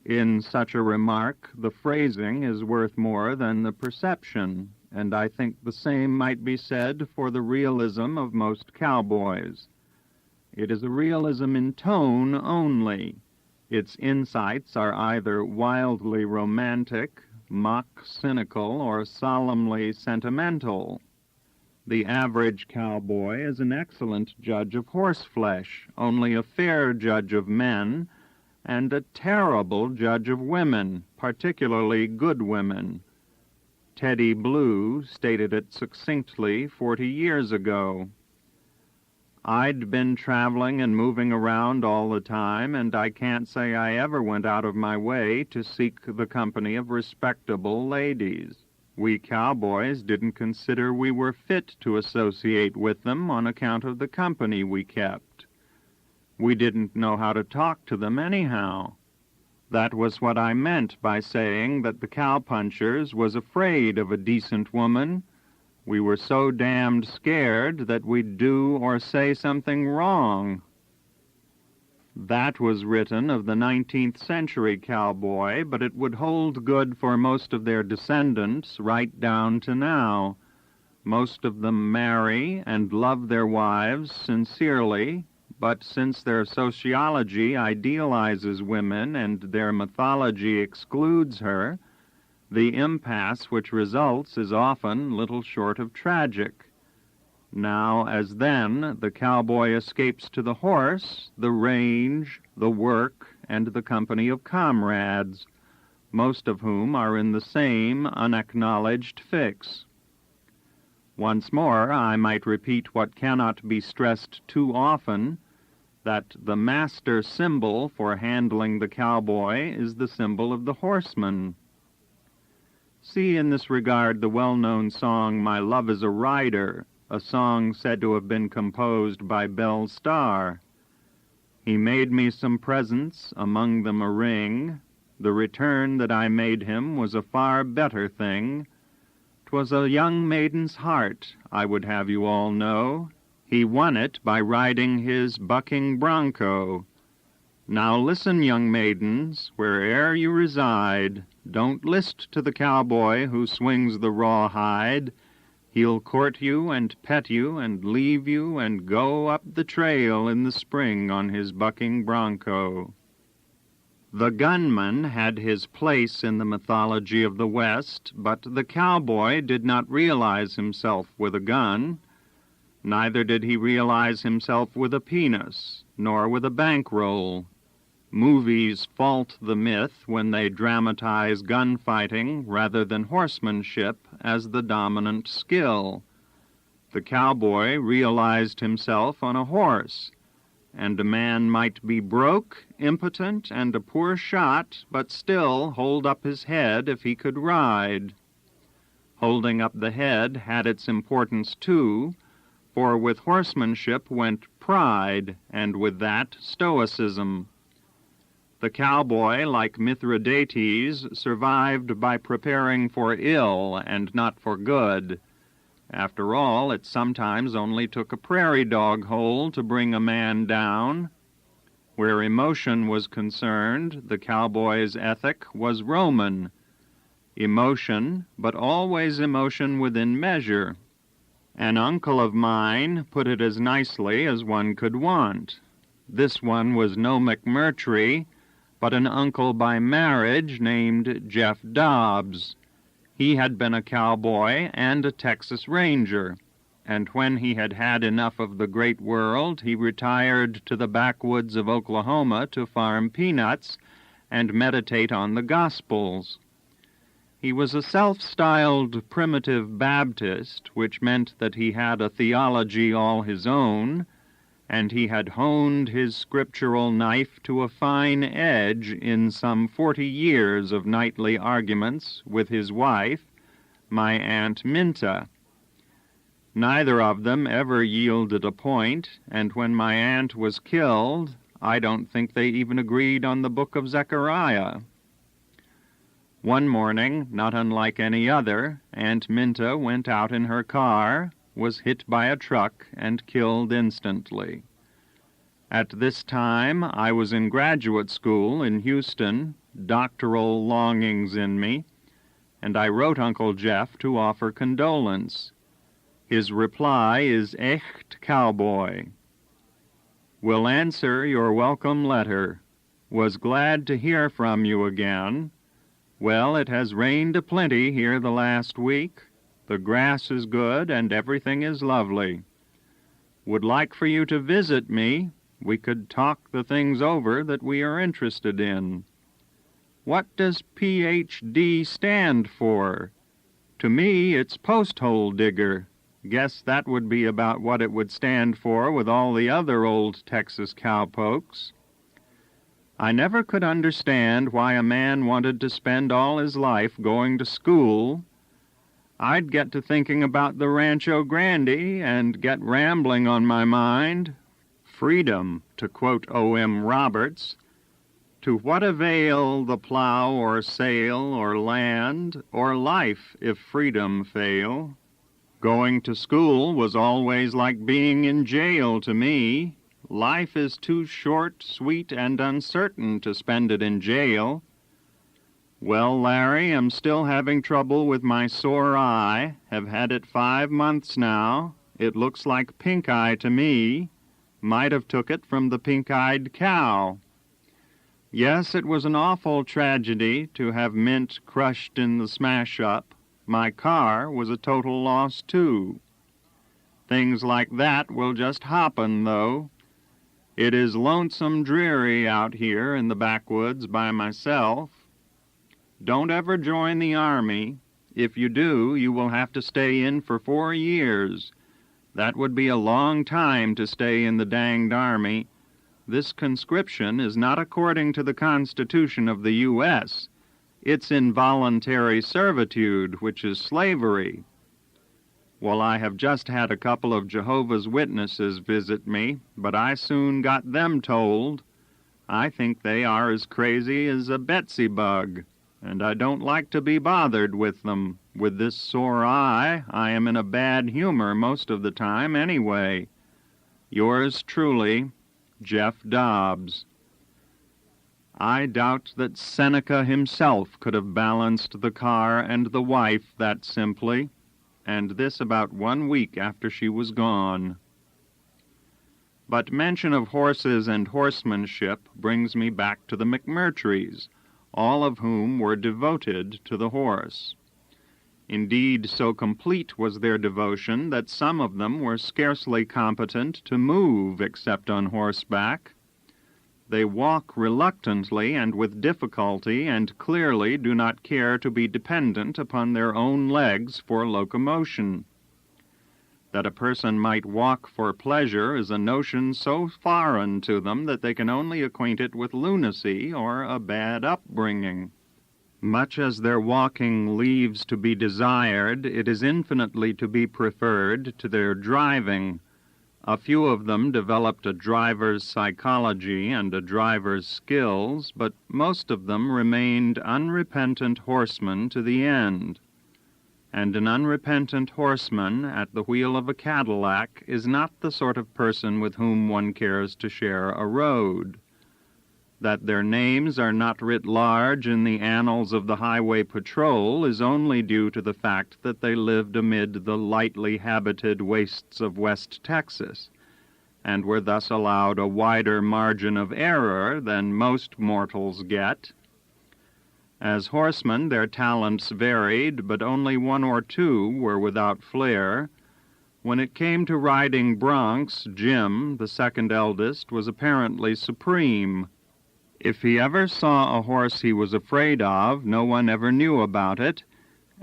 In such a remark, the phrasing is worth more than the perception, and I think the same might be said for the realism of most cowboys. It is a realism in tone only. Its insights are either wildly romantic, mock cynical, or solemnly sentimental. The average cowboy is an excellent judge of horseflesh, only a fair judge of men, and a terrible judge of women, particularly good women. Teddy Blue stated it succinctly 40 years ago. I'd been traveling and moving around all the time, and I can't say I ever went out of my way to seek the company of respectable ladies. We cowboys didn't consider we were fit to associate with them on account of the company we kept. We didn't know how to talk to them anyhow. That was what I meant by saying that the cowpunchers was afraid of a decent woman. We were so damned scared that we'd do or say something wrong. That was written of the 19th century cowboy, but it would hold good for most of their descendants right down to now. Most of them marry and love their wives sincerely, but since their sociology idealizes women and their mythology excludes her, the impasse which results is often little short of tragic. Now, as then, the cowboy escapes to the horse, the range, the work, and the company of comrades, most of whom are in the same unacknowledged fix. Once more, I might repeat what cannot be stressed too often, that the master symbol for handling the cowboy is the symbol of the horseman. See in this regard the well-known song, My Love is a Rider, a song said to have been composed by Belle Starr. He made me some presents, among them a ring. The return that I made him was a far better thing. 'Twas a young maiden's heart, I would have you all know. He won it by riding his bucking bronco. Now listen, young maidens, where'er you reside, don't list to the cowboy who swings the raw hide. He'll court you and pet you and leave you and go up the trail in the spring on his bucking bronco. The gunman had his place in the mythology of the West, but the cowboy did not realize himself with a gun. Neither did he realize himself with a penis, nor with a bankroll. Movies fault the myth when they dramatize gunfighting rather than horsemanship as the dominant skill. The cowboy realized himself on a horse, and a man might be broke, impotent, and a poor shot, but still hold up his head if he could ride. Holding up the head had its importance too, for with horsemanship went pride, and with that stoicism. The cowboy, like Mithridates, survived by preparing for ill and not for good. After all, it sometimes only took a prairie dog hole to bring a man down. Where emotion was concerned, the cowboy's ethic was Roman. Emotion, but always emotion within measure. An uncle of mine put it as nicely as one could want. This one was no McMurtry, but an uncle by marriage named Jeff Dobbs. He had been a cowboy and a Texas Ranger, and when he had had enough of the great world, he retired to the backwoods of Oklahoma to farm peanuts and meditate on the Gospels. He was a self-styled primitive Baptist, which meant that he had a theology all his own, and he had honed his scriptural knife to a fine edge in some 40 years of nightly arguments with his wife, my Aunt Minta. Neither of them ever yielded a point, and when my aunt was killed, I don't think they even agreed on the book of Zechariah. One morning, not unlike any other, Aunt Minta went out in her car, was hit by a truck, and killed instantly. At this time I was in graduate school in Houston, doctoral longings in me, and I wrote Uncle Jeff to offer condolence. His reply is echt cowboy. Will answer your welcome letter. Was glad to hear from you again. Well, it has rained aplenty here the last week. The grass is good and everything is lovely. Would like for you to visit me. We could talk the things over that we are interested in. What does Ph.D. stand for? To me, it's post-hole digger. Guess that would be about what it would stand for with all the other old Texas cowpokes. I never could understand why a man wanted to spend all his life going to school. I'd get to thinking about the Rancho Grande and get rambling on my mind. Freedom, to quote O.M. Roberts. To what avail the plow or sail or land or life if freedom fail? Going to school was always like being in jail to me. Life is too short, sweet, and uncertain to spend it in jail. Well, Larry, I'm still having trouble with my sore eye. Have had it 5 months now. It looks like pink eye to me. Might have took it from the pink-eyed cow. Yes, it was an awful tragedy to have Mint crushed in the smash-up. My car was a total loss, too. Things like that will just happen, though. It is lonesome dreary out here in the backwoods by myself. Don't ever join the army. If you do, you will have to stay in for 4 years. That would be a long time to stay in the danged army. This conscription is not according to the Constitution of the U.S., It's involuntary servitude, which is slavery. Well, I have just had a couple of Jehovah's Witnesses visit me, but I soon got them told. I think they are as crazy as a Betsy bug, and I don't like to be bothered with them. With this sore eye, I am in a bad humor most of the time anyway. Yours truly, Jeff Dobbs. I doubt that Seneca himself could have balanced the car and the wife that simply, and this about 1 week after she was gone. But mention of horses and horsemanship brings me back to the McMurtrys, all of whom were devoted to the horse. Indeed, so complete was their devotion that some of them were scarcely competent to move except on horseback. They walk reluctantly and with difficulty, and clearly do not care to be dependent upon their own legs for locomotion. That a person might walk for pleasure is a notion so foreign to them that they can only acquaint it with lunacy or a bad upbringing. Much as their walking leaves to be desired, it is infinitely to be preferred to their driving. A few of them developed a driver's psychology and a driver's skills, but most of them remained unrepentant horsemen to the end. And an unrepentant horseman at the wheel of a Cadillac is not the sort of person with whom one cares to share a road. That their names are not writ large in the annals of the Highway Patrol is only due to the fact that they lived amid the lightly habited wastes of West Texas, and were thus allowed a wider margin of error than most mortals get. As horsemen, their talents varied, but only 1 or 2 were without flair. When it came to riding broncs, Jim, the second eldest, was apparently supreme. If he ever saw a horse he was afraid of, no one ever knew about it,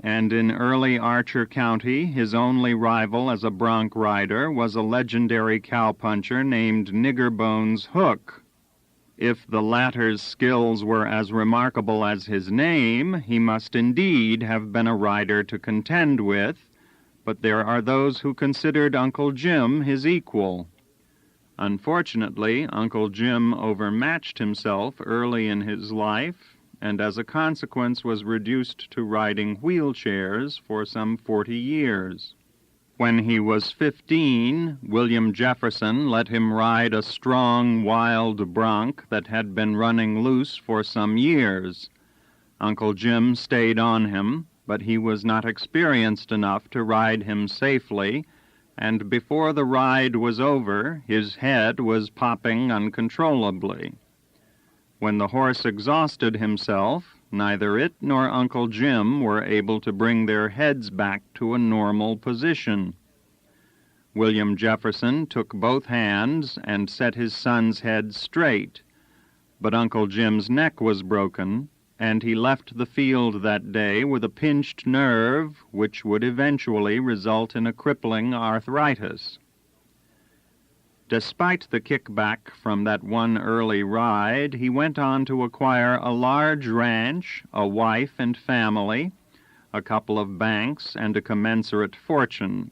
and in early Archer County his only rival as a bronc rider was a legendary cowpuncher named Niggerbones Hook. If the latter's skills were as remarkable as his name, he must indeed have been a rider to contend with, but there are those who considered Uncle Jim his equal. Unfortunately, Uncle Jim overmatched himself early in his life, and as a consequence was reduced to riding wheelchairs for some 40 years. When he was 15, William Jefferson let him ride a strong, wild bronc that had been running loose for some years. Uncle Jim stayed on him, but he was not experienced enough to ride him safely, and before the ride was over, his head was popping uncontrollably. When the horse exhausted himself, neither it nor Uncle Jim were able to bring their heads back to a normal position. William Jefferson took both hands and set his son's head straight, but Uncle Jim's neck was broken, and he left the field that day with a pinched nerve which would eventually result in a crippling arthritis. Despite the kickback from that one early ride, he went on to acquire a large ranch, a wife and family, a couple of banks, and a commensurate fortune.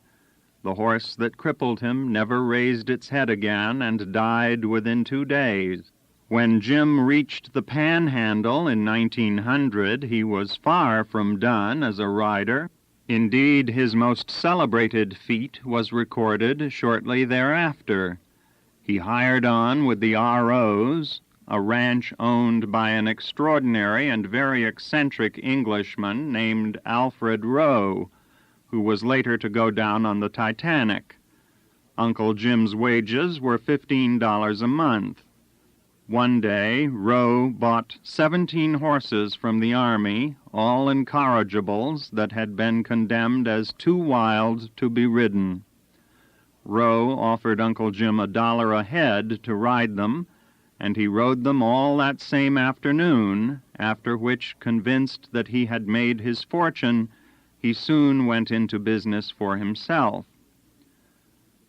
The horse that crippled him never raised its head again and died within 2 days. When Jim reached the Panhandle in 1900, he was far from done as a rider. Indeed, his most celebrated feat was recorded shortly thereafter. He hired on with the R.O.'s, a ranch owned by an extraordinary and very eccentric Englishman named Alfred Roe, who was later to go down on the Titanic. Uncle Jim's wages were $15 a month. One day, Roe bought 17 horses from the Army, all incorrigibles that had been condemned as too wild to be ridden. Roe offered Uncle Jim $1 a head to ride them, and he rode them all that same afternoon, after which, convinced that he had made his fortune, he soon went into business for himself.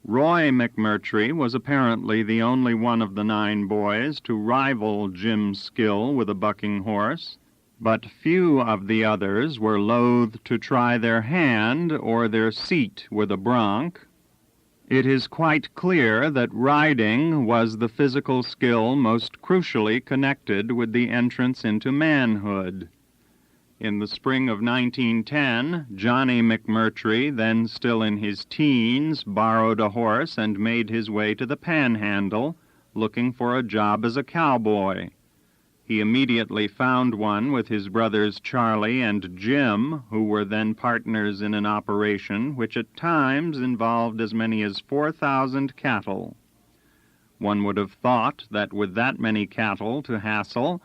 Roy McMurtry was apparently the only one of the 9 boys to rival Jim's skill with a bucking horse, but few of the others were loath to try their hand or their seat with a bronc. It is quite clear that riding was the physical skill most crucially connected with the entrance into manhood. In the spring of 1910, Johnny McMurtry, then still in his teens, borrowed a horse and made his way to the Panhandle, looking for a job as a cowboy. He immediately found one with his brothers Charlie and Jim, who were then partners in an operation which at times involved as many as 4,000 cattle. One would have thought that with that many cattle to hassle,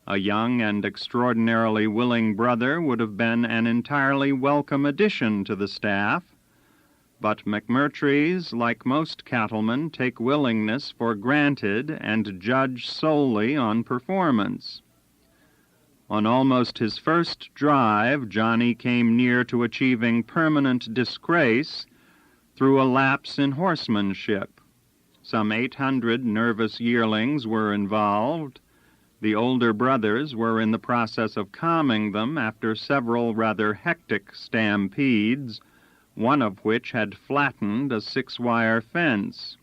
a young and extraordinarily willing brother would have been an entirely welcome addition to the staff, but McMurtrys, like most cattlemen, take willingness for granted and judge solely on performance. On almost his first drive, Johnny came near to achieving permanent disgrace through a lapse in horsemanship. Some 800 nervous yearlings were involved. The older brothers were in the process of calming them after several rather hectic stampedes, one of which had flattened a 6-wire fence.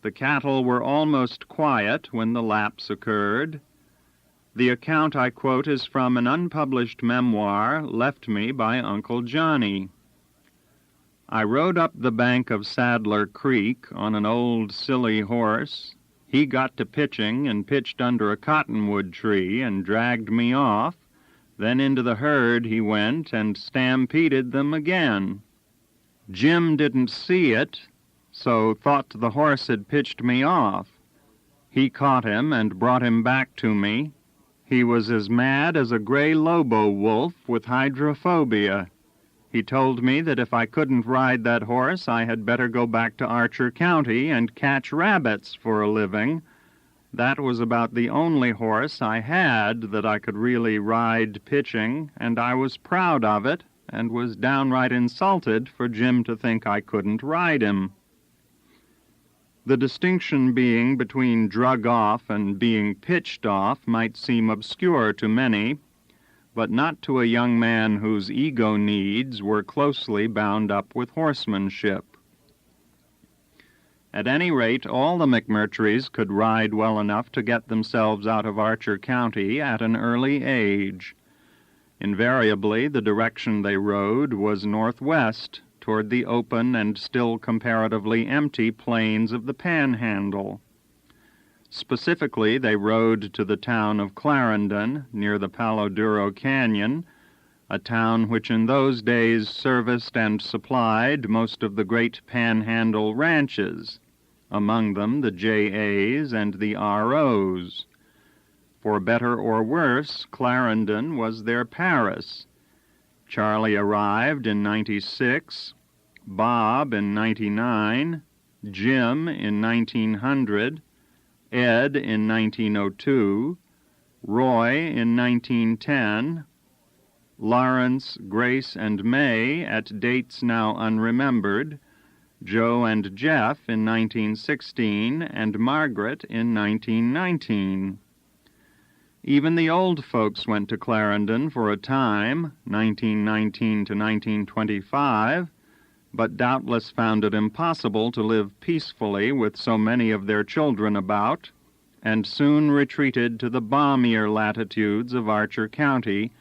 The cattle were almost quiet when the lapse occurred. The account I quote is from an unpublished memoir left me by Uncle Johnny. I rode up the bank of Sadler Creek on an old silly horse. He got to pitching and pitched under a cottonwood tree and dragged me off. Then into the herd he went and stampeded them again. Jim didn't see it, so thought the horse had pitched me off. He caught him and brought him back to me. He was as mad as a gray lobo wolf with hydrophobia. He told me that if I couldn't ride that horse, I had better go back to Archer County and catch rabbits for a living. That was about the only horse I had that I could really ride pitching, and I was proud of it, and was downright insulted for Jim to think I couldn't ride him. The distinction being between drug off and being pitched off might seem obscure to many, but not to a young man whose ego needs were closely bound up with horsemanship. At any rate, all the McMurtrys could ride well enough to get themselves out of Archer County at an early age. Invariably, the direction they rode was northwest, toward the open and still comparatively empty plains of the Panhandle. Specifically, they rode to the town of Clarendon, near the Palo Duro Canyon, a town which in those days serviced and supplied most of the great Panhandle ranches, among them the J.A.'s and the R.O.'s. For better or worse, Clarendon was their Paris. Charlie arrived in '96, Bob in '99, Jim in 1900, Ed in 1902, Roy in 1910, Lawrence, Grace, and May at dates now unremembered, Joe and Jeff in 1916, and Margaret in 1919. Even the old folks went to Clarendon for a time, 1919 to 1925, but doubtless found it impossible to live peacefully with so many of their children about, and soon retreated to the balmier latitudes of Archer County,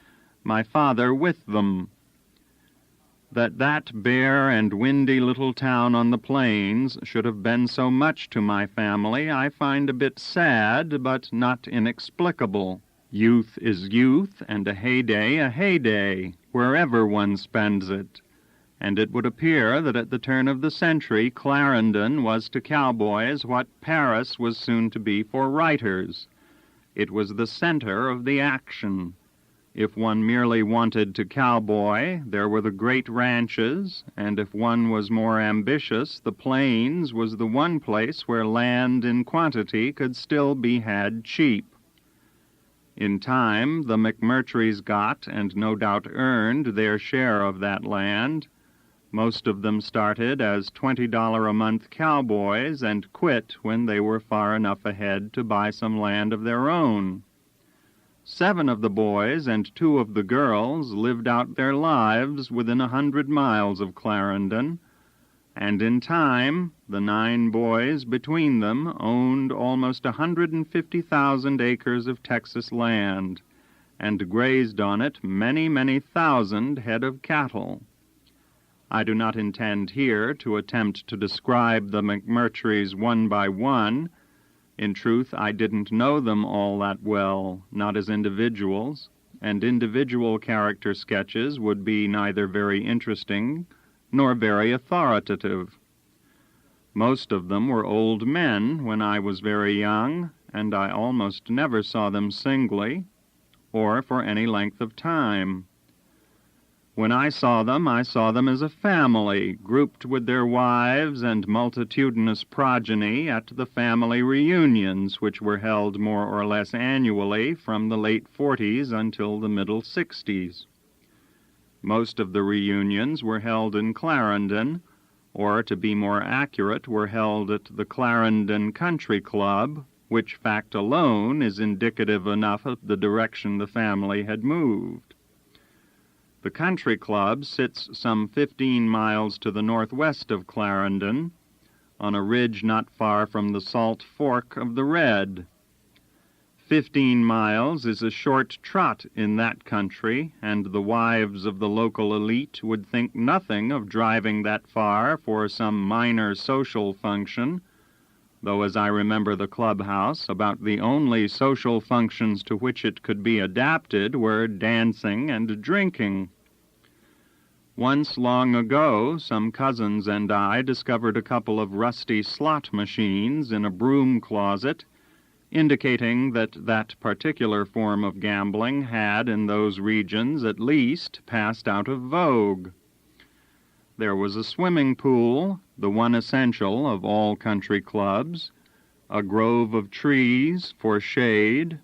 my father with them. That bare and windy little town on the plains should have been so much to my family I find a bit sad, but not inexplicable. Youth is youth, and a heyday, wherever one spends it. And it would appear that at the turn of the century Clarendon was to cowboys what Paris was soon to be for writers. It was the center of the action. If one merely wanted to cowboy, there were the great ranches, and if one was more ambitious, the plains was the one place where land in quantity could still be had cheap. In time, the McMurtrys got, and no doubt earned, their share of that land. Most of them started as $20-a-month cowboys and quit when they were far enough ahead to buy some land of their own. 7 of the boys and 2 of the girls lived out their lives within 100 miles of Clarendon, and in time the 9 boys between them owned almost 150,000 acres of Texas land, and grazed on it many thousand head of cattle. I do not intend here to attempt to describe the McMurtrys one by one. In truth, I didn't know them all that well, not as individuals, and individual character sketches would be neither very interesting nor very authoritative. Most of them were old men when I was very young, and I almost never saw them singly, or for any length of time. When I saw them as a family, grouped with their wives and multitudinous progeny at the family reunions, which were held more or less annually from the late 40s until the middle 60s. Most of the reunions were held in Clarendon, or, to be more accurate, were held at the Clarendon Country Club, which fact alone is indicative enough of the direction the family had moved. The Country Club sits some 15 miles to the northwest of Clarendon, on a ridge not far from the Salt Fork of the Red. 15 miles is a short trot in that country, and the wives of the local elite would think nothing of driving that far for some minor social function, though as I remember the clubhouse, about the only social functions to which it could be adapted were dancing and drinking. Once long ago, some cousins and I discovered a couple of rusty slot machines in a broom closet, indicating that that particular form of gambling had, in those regions at least, passed out of vogue. There was a swimming pool, the one essential of all country clubs, a grove of trees for shade,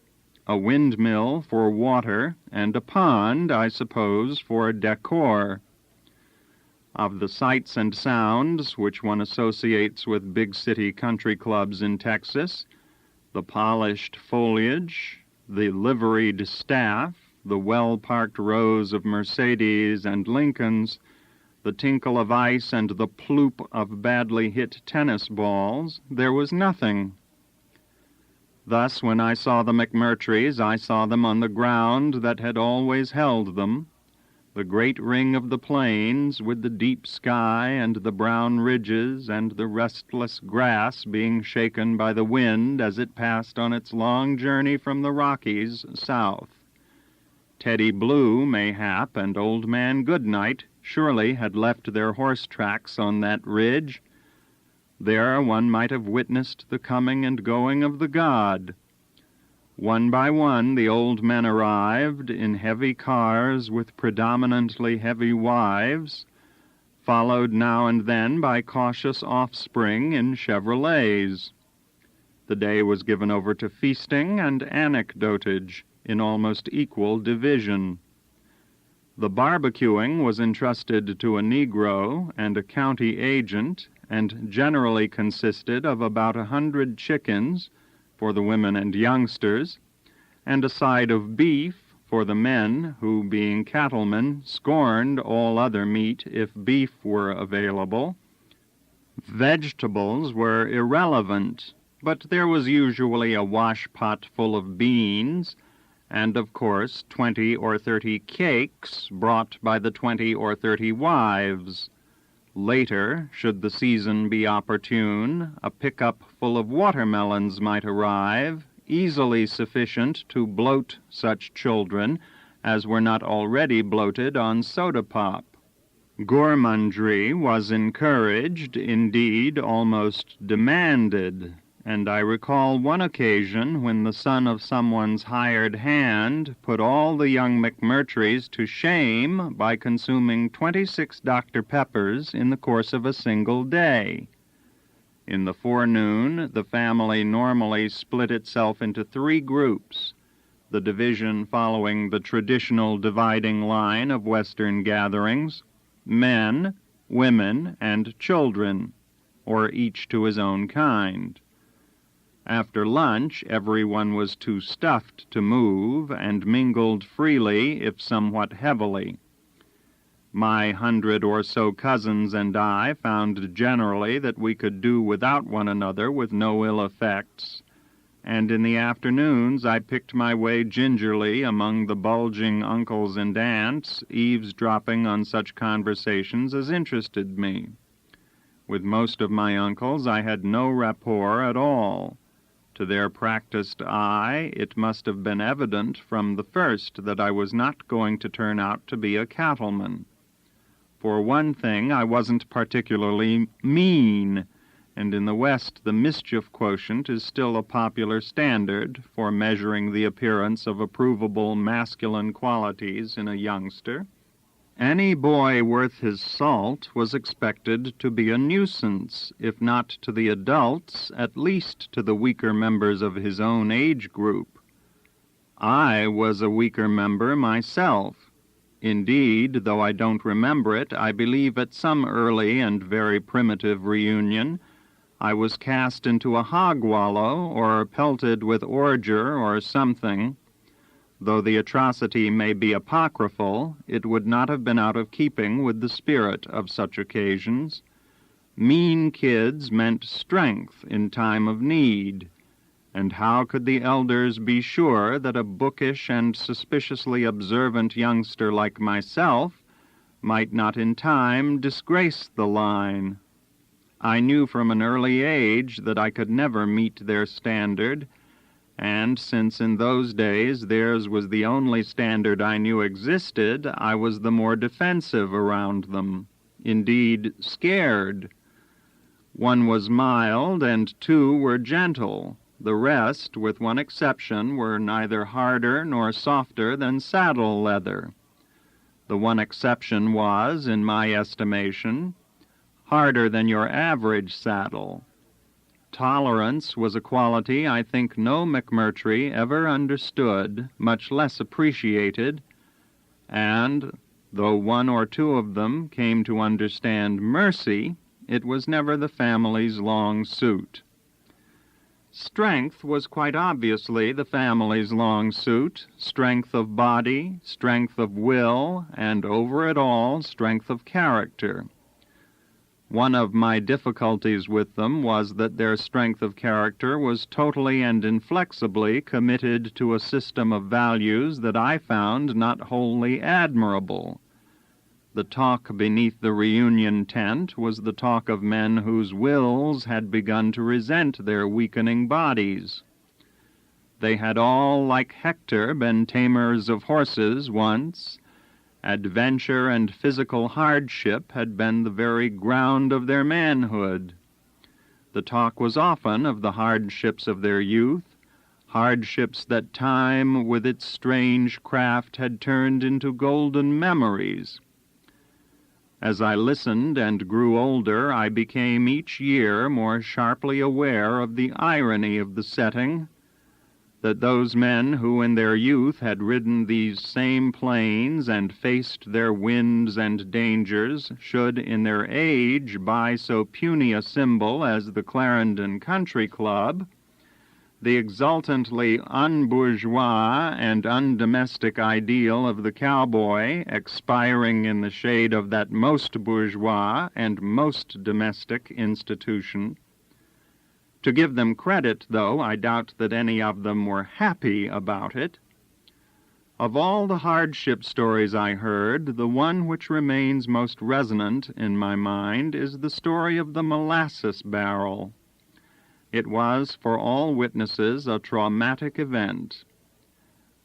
a windmill for water, and a pond, I suppose, for decor. Of the sights and sounds which one associates with big city country clubs in Texas, the polished foliage, the liveried staff, the well-parked rows of Mercedes and Lincolns, the tinkle of ice and the ploop of badly hit tennis balls, there was nothing. Thus, when I saw the McMurtrys, I saw them on the ground that had always held them, the great ring of the plains, with the deep sky and the brown ridges and the restless grass being shaken by the wind as it passed on its long journey from the Rockies south. Teddy Blue, mayhap, and Old Man Goodnight surely had left their horse tracks on that ridge. There one might have witnessed the coming and going of the god. One by one the old men arrived in heavy cars with predominantly heavy wives, followed now and then by cautious offspring in Chevrolets. The day was given over to feasting and anecdotage in almost equal division. The barbecuing was entrusted to a Negro and a county agent, and generally consisted of about 100 chickens for the women and youngsters, and a side of beef for the men who, being cattlemen, scorned all other meat if beef were available. Vegetables were irrelevant, but there was usually a wash-pot full of beans, and of course 20 or 30 cakes brought by the 20 or 30 wives. Later, should the season be opportune, a pickup full of watermelons might arrive, easily sufficient to bloat such children as were not already bloated on soda pop. Gourmandry was encouraged, indeed almost demanded, and I recall one occasion when the son of someone's hired hand put all the young McMurtrys to shame by consuming 26 Dr. Peppers in the course of a single day. In the forenoon, the family normally split itself into 3 groups, the division following the traditional dividing line of Western gatherings: men, women, and children, or each to his own kind. After lunch, everyone was too stuffed to move, and mingled freely, if somewhat heavily. My 100 or so cousins and I found generally that we could do without one another with no ill effects, and in the afternoons I picked my way gingerly among the bulging uncles and aunts, eavesdropping on such conversations as interested me. With most of my uncles I had no rapport at all. To their practiced eye, it must have been evident from the first that I was not going to turn out to be a cattleman. For one thing, I wasn't particularly mean, and in the West the mischief quotient is still a popular standard for measuring the appearance of approvable masculine qualities in a youngster. Any boy worth his salt was expected to be a nuisance, if not to the adults, at least to the weaker members of his own age group. I was a weaker member myself. Indeed, though I don't remember it, I believe at some early and very primitive reunion I was cast into a hog wallow or pelted with ordure or something. Though the atrocity may be apocryphal, it would not have been out of keeping with the spirit of such occasions. Mean kids meant strength in time of need, and how could the elders be sure that a bookish and suspiciously observant youngster like myself might not in time disgrace the line? I knew from an early age that I could never meet their standard, and since in those days theirs was the only standard I knew existed, I was the more defensive around them, indeed scared. One was mild, and 2 were gentle. The rest, with one exception, were neither harder nor softer than saddle leather. The one exception was, in my estimation, harder than your average saddle. Tolerance was a quality I think no McMurtry ever understood, much less appreciated, and, though 1 or 2 of them came to understand mercy, it was never the family's long suit. Strength was quite obviously the family's long suit, strength of body, strength of will, and over it all, strength of character. One of my difficulties with them was that their strength of character was totally and inflexibly committed to a system of values that I found not wholly admirable. The talk beneath the reunion tent was the talk of men whose wills had begun to resent their weakening bodies. They had all, like Hector, been tamers of horses once. Adventure and physical hardship had been the very ground of their manhood. The talk was often of the hardships of their youth, hardships that time with its strange craft had turned into golden memories. As I listened and grew older, I became each year more sharply aware of the irony of the setting, that those men who in their youth had ridden these same plains and faced their winds and dangers should in their age buy so puny a symbol as the Clarendon Country Club, the exultantly unbourgeois and undomestic ideal of the cowboy expiring in the shade of that most bourgeois and most domestic institution. To give them credit, though, I doubt that any of them were happy about it. Of all the hardship stories I heard, the one which remains most resonant in my mind is the story of the molasses barrel. It was, for all witnesses, a traumatic event.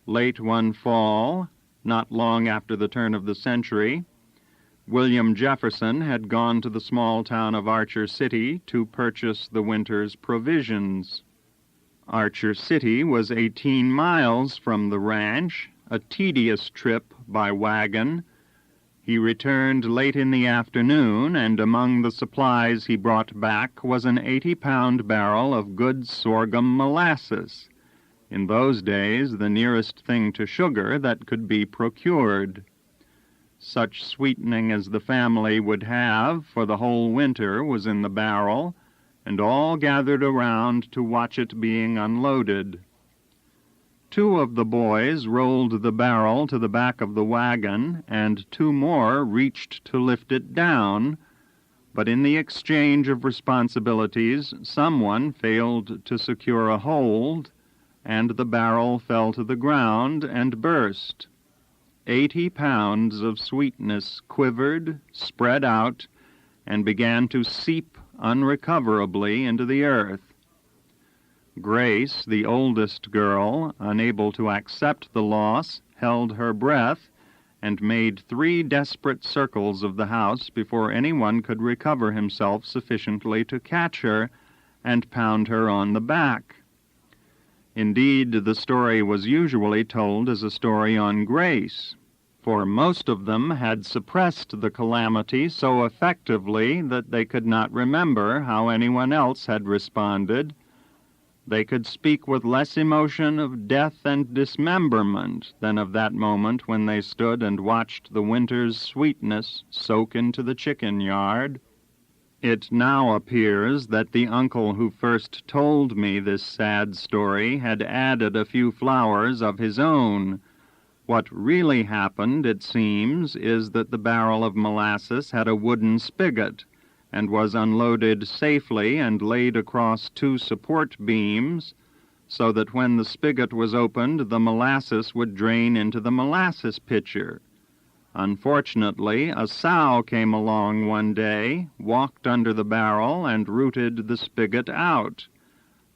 Late one fall, not long after the turn of the century, William Jefferson had gone to the small town of Archer City to purchase the winter's provisions. Archer City was 18 miles from the ranch, a tedious trip by wagon. He returned late in the afternoon, and among the supplies he brought back was an 80-pound barrel of good sorghum molasses, in those days the nearest thing to sugar that could be procured. Such sweetening as the family would have for the whole winter was in the barrel, and all gathered around to watch it being unloaded. 2 of the boys rolled the barrel to the back of the wagon, and 2 more reached to lift it down, but in the exchange of responsibilities, someone failed to secure a hold, and the barrel fell to the ground and burst. 80 pounds of sweetness quivered, spread out, and began to seep unrecoverably into the earth. Grace, the oldest girl, unable to accept the loss, held her breath and made 3 desperate circles of the house before anyone could recover himself sufficiently to catch her and pound her on the back. Indeed, the story was usually told as a story on Grace, for most of them had suppressed the calamity so effectively that they could not remember how anyone else had responded. They could speak with less emotion of death and dismemberment than of that moment when they stood and watched the winter's sweetness soak into the chicken yard. It now appears that the uncle who first told me this sad story had added a few flowers of his own. What really happened, it seems, is that the barrel of molasses had a wooden spigot, and was unloaded safely and laid across 2 support beams, so that when the spigot was opened, the molasses would drain into the molasses pitcher. Unfortunately, a sow came along one day, walked under the barrel, and rooted the spigot out.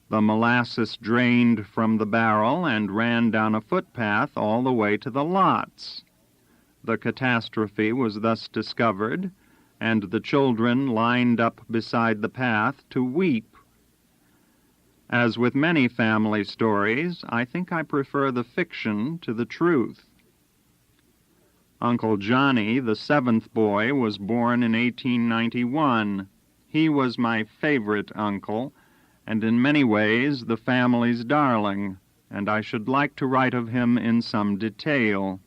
The molasses drained from the barrel and ran down a footpath all the way to the lots. The catastrophe was thus discovered, and the children lined up beside the path to weep. As with many family stories, I think I prefer the fiction to the truth. Uncle Johnny, the 7th boy, was born in 1891. He was my favorite uncle, and in many ways the family's darling, and I should like to write of him in some detail.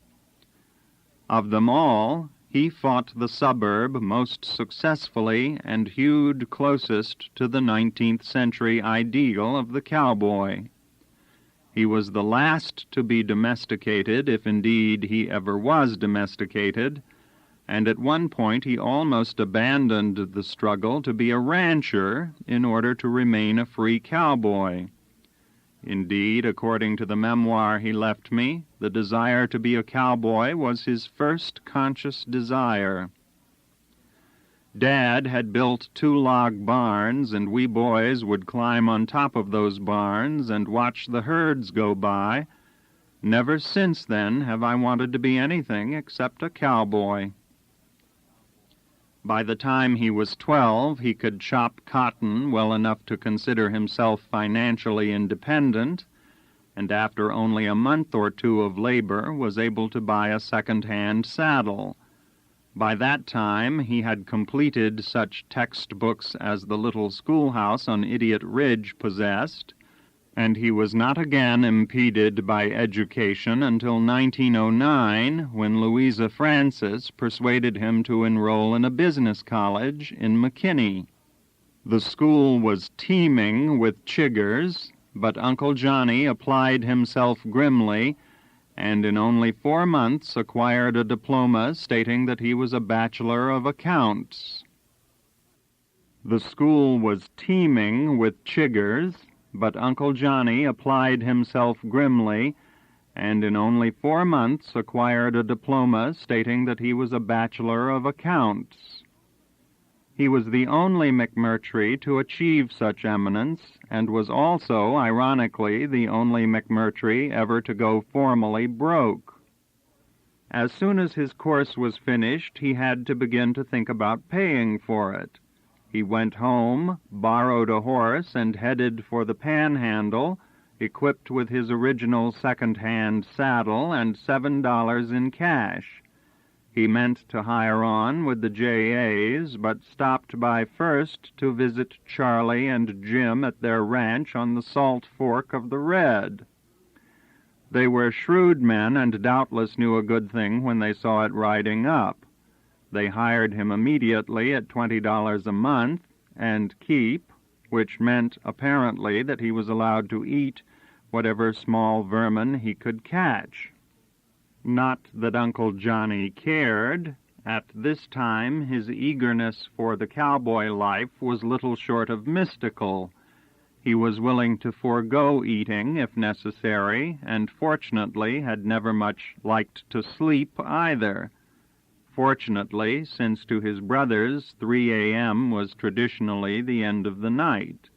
Of them all, he fought the suburb most successfully and hewed closest to the 19th century ideal of the cowboy. He was the last to be domesticated, if indeed he ever was domesticated, and at one point he almost abandoned the struggle to be a rancher in order to remain a free cowboy. Indeed, according to the memoir he left me, the desire to be a cowboy was his first conscious desire. Dad had built 2 log barns, and we boys would climb on top of those barns and watch the herds go by. Never since then have I wanted to be anything except a cowboy. By the time he was 12, he could chop cotton well enough to consider himself financially independent, and after only a month or 2 of labor was able to buy a second-hand saddle. By that time he had completed such textbooks as the little schoolhouse on Idiot Ridge possessed, and he was not again impeded by education until 1909, when Louisa Francis persuaded him to enroll in a business college in McKinney. The school was teeming with chiggers, but Uncle Johnny applied himself grimly, and in only 4 months acquired a diploma stating that he was a Bachelor of Accounts. The school was teeming with chiggers, but Uncle Johnny applied himself grimly, and in only 4 months acquired a diploma stating that he was a Bachelor of Accounts. He was the only McMurtry to achieve such eminence, and was also, ironically, the only McMurtry ever to go formally broke. As soon as his course was finished, he had to begin to think about paying for it. He went home, borrowed a horse, and headed for the Panhandle, equipped with his original second-hand saddle and $7 in cash. He meant to hire on with the J.A.'s, but stopped by first to visit Charlie and Jim at their ranch on the Salt Fork of the Red. They were shrewd men and doubtless knew a good thing when they saw it riding up. They hired him immediately at $20 a month and keep, which meant apparently that he was allowed to eat whatever small vermin he could catch. Not that Uncle Johnny cared. At this time his eagerness for the cowboy life was little short of mystical. He was willing to forego eating if necessary, and fortunately had never much liked to sleep either. Fortunately, since to his brothers 3 a.m. was traditionally the end of the night.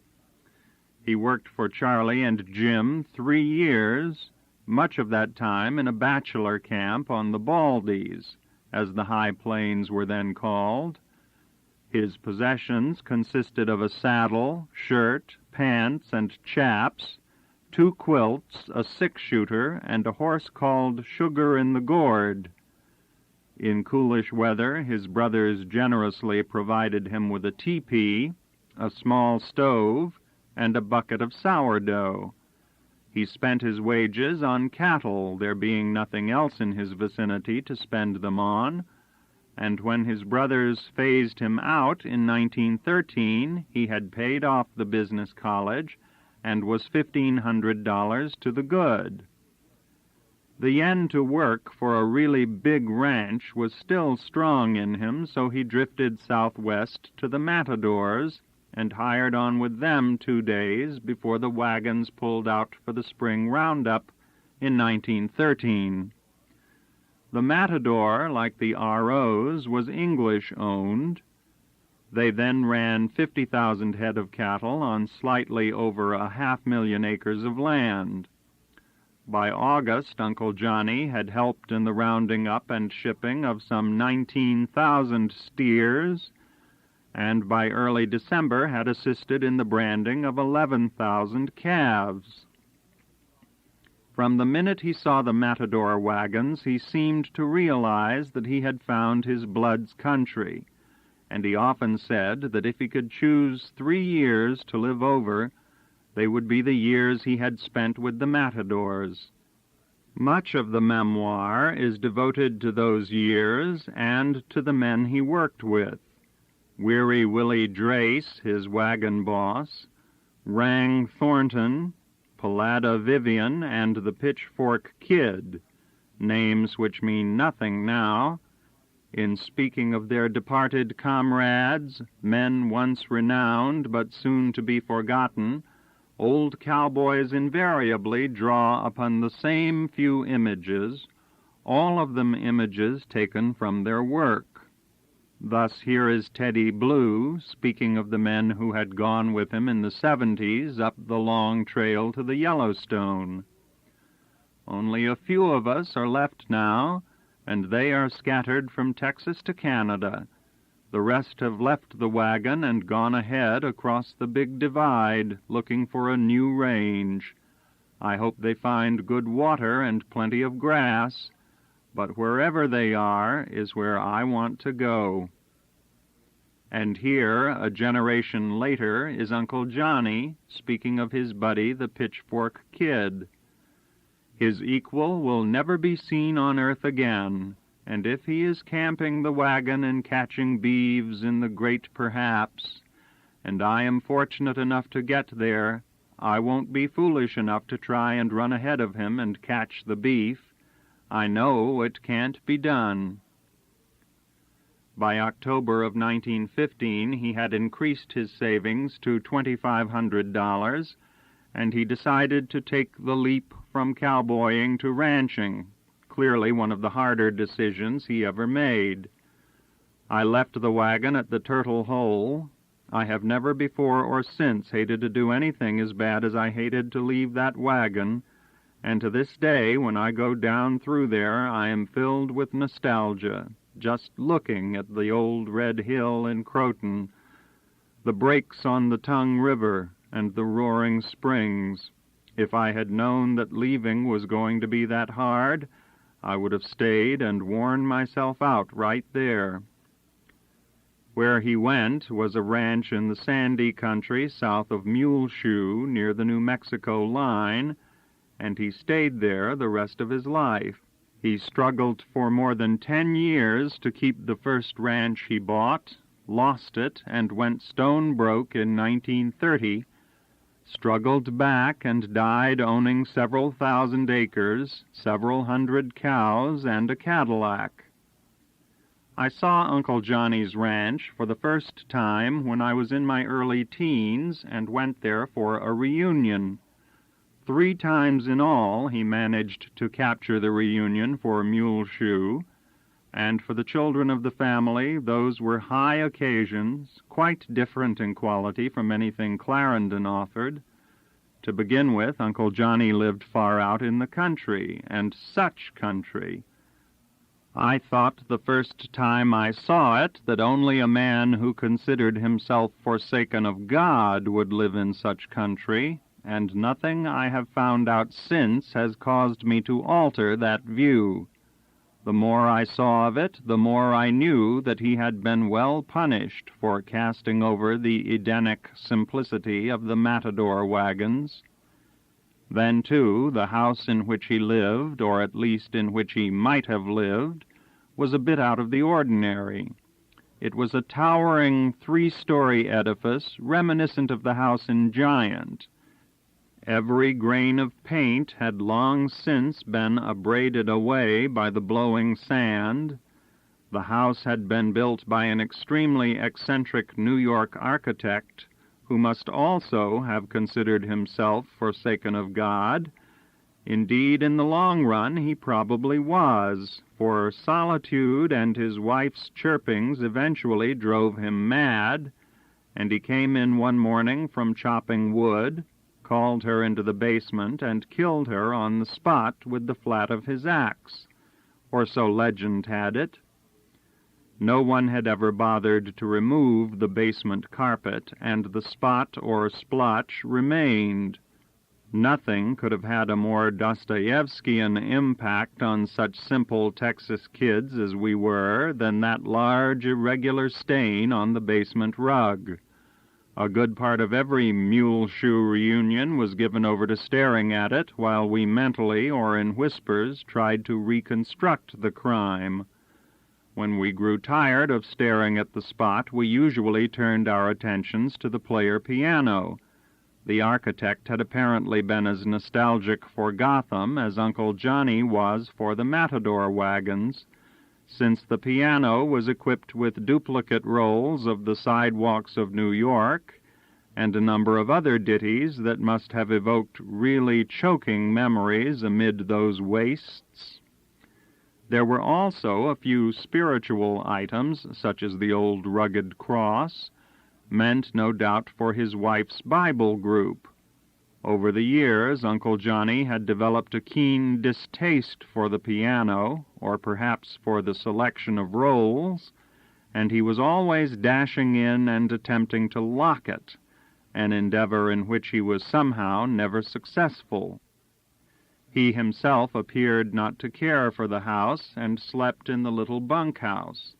He worked for Charlie and Jim 3 years, much of that time in a bachelor camp on the Baldies, as the High Plains were then called. His possessions consisted of a saddle, shirt, pants, and chaps, 2 quilts, a 6-shooter, and a horse called Sugar in the Gourd. In coolish weather, his brothers generously provided him with a teepee, a small stove, and a bucket of sourdough. He spent his wages on cattle, there being nothing else in his vicinity to spend them on, and when his brothers phased him out in 1913, he had paid off the business college and was $1,500 to the good. The yen to work for a really big ranch was still strong in him, so he drifted southwest to the Matadors and hired on with them 2 days before the wagons pulled out for the spring roundup in 1913. The Matador, like the R.O.'s, was English-owned. They then ran 50,000 head of cattle on slightly over 500,000 acres of land. By August, Uncle Johnny had helped in the rounding up and shipping of some 19,000 steers, and by early December had assisted in the branding of 11,000 calves. From the minute he saw the Matador wagons, he seemed to realize that he had found his blood's country, and he often said that if he could choose 3 years to live over, they would be the years he had spent with the Matadors. Much of the memoir is devoted to those years and to the men he worked with. Weary Willie Drace, his wagon boss, Rang Thornton, Palada Vivian, and the Pitchfork Kid, names which mean nothing now. In speaking of their departed comrades, men once renowned but soon to be forgotten, Old cowboys invariably draw upon the same few images, all of them images taken from their work. Thus here is Teddy Blue, speaking of the men who had gone with him in the 70s up the long trail to the Yellowstone. Only a few of us are left now, and they are scattered from Texas to Canada. The rest have left the wagon and gone ahead across the Big Divide, looking for a new range. I hope they find good water and plenty of grass, but wherever they are is where I want to go. And here, a generation later, is Uncle Johnny, speaking of his buddy, the Pitchfork Kid. His equal will never be seen on earth again, and if he is camping the wagon and catching beeves in the Great Perhaps, and I am fortunate enough to get there, I won't be foolish enough to try and run ahead of him and catch the beef. I know it can't be done. By October of 1915, he had increased his savings to $2,500, and he decided to take the leap from cowboying to ranching, clearly one of the harder decisions he ever made. I left the wagon at the Turtle Hole. I have never before or since hated to do anything as bad as I hated to leave that wagon, and to this day, when I go down through there, I am filled with nostalgia, just looking at the old Red Hill in Croton, the breaks on the Tongue River, and the roaring springs. If I had known that leaving was going to be that hard, I would have stayed and worn myself out right there. Where he went was a ranch in the sandy country south of Muleshoe, near the New Mexico line, and he stayed there the rest of his life. He struggled for more than 10 years to keep the first ranch he bought, lost it, and went stone broke in 1930, struggled back and died owning several thousand acres, several hundred cows, and a Cadillac. I saw Uncle Johnny's ranch for the first time when I was in my early teens and went there for a reunion. 3 times in all he managed to capture the reunion for Muleshoe, and for the children of the family those were high occasions, quite different in quality from anything Clarendon offered. To begin with, Uncle Johnny lived far out in the country, and such country. I thought the first time I saw it that only a man who considered himself forsaken of God would live in such country, and nothing I have found out since has caused me to alter that view. The more I saw of it, the more I knew that he had been well punished for casting over the Edenic simplicity of the matador wagons. Then, too, the house in which he lived, or at least in which he might have lived, was a bit out of the ordinary. It was a towering 3-story edifice reminiscent of the house in Giant. Every grain of paint had long since been abraded away by the blowing sand. The house had been built by an extremely eccentric New York architect, who must also have considered himself forsaken of God. Indeed, in the long run, he probably was, for solitude and his wife's chirpings eventually drove him mad, and he came in one morning from chopping wood, called her into the basement, and killed her on the spot with the flat of his axe, or so legend had it. No one had ever bothered to remove the basement carpet, and the spot or splotch remained. Nothing could have had a more Dostoevskian impact on such simple Texas kids as we were than that large, irregular stain on the basement rug. A good part of every Muleshoe reunion was given over to staring at it while we mentally or in whispers tried to reconstruct the crime. When we grew tired of staring at the spot, we usually turned our attentions to the player piano. The architect had apparently been as nostalgic for Gotham as Uncle Johnny was for the matador wagons, since the piano was equipped with duplicate rolls of the sidewalks of New York, and a number of other ditties that must have evoked really choking memories amid those wastes. There were also a few spiritual items, such as the old rugged cross, meant no doubt for his wife's Bible group. Over the years, Uncle Johnny had developed a keen distaste for the piano, or perhaps for the selection of rolls, and he was always dashing in and attempting to lock it, an endeavor in which he was somehow never successful. He himself appeared not to care for the house, and slept in the little bunkhouse.